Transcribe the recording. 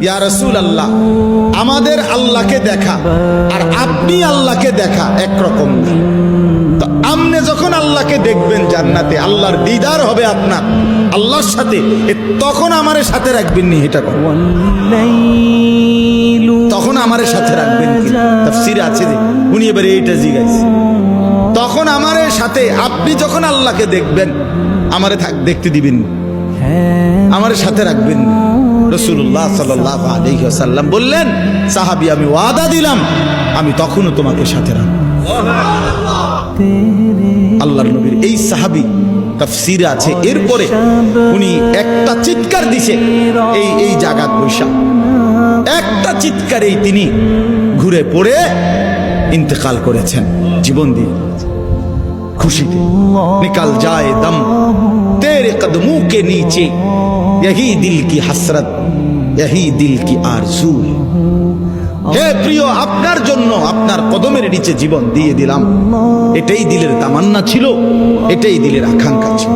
ইয়া রাসূলুল্লাহ, আমাদের আল্লাহকে দেখা আর আপনি আল্লাহকে দেখা একরকম না। তো আপনি যখন আল্লাহকে দেখবেন জান্নাতে, আল্লাহর দিদার হবে আপনার আল্লাহর সাথে, তখন আমারে সাথে রাখবেন নি, এটা তখন আমারে সাথে রাখবেন কি? তাফসীরে আছে যে উনি এবারে এইটা জিজ্ঞাসা, তখন আমারে সাথে, আপনি যখন আল্লাহকে দেখবেন আমারে দেখতে দিবেন, আমারে সাথে রাখবেন। রাসূলুল্লাহ সাল্লাল্লাহু আলাইহি ওয়াসাল্লাম বললেন, সাহাবী আমি ওয়াদা দিলাম আমি তখনও তোমাকে সাথে রাখবো। আল্লাহর নবীর এই সাহাবী, তাফসীরে আছে, এরপরে উনি একটা চিৎকার দিছে এই জায়গা বৈশা, একটা চিৎকারেই তিনি ঘুরে পড়ে ইন্তেকাল করেছেন, জীবন দিয়ে খুশিতে। নিকাল যায় দম তেরে কদমোं के नीचे यही दिल की हसरत यही दिल की आरज़ू। হে প্রিয়, আপনার জন্য আপনার কদমের নিচে জীবন দিয়ে দিলাম, এটাই দিলের তামান্না ছিল, এটাই দিলের আকাঙ্ক্ষা ছিল।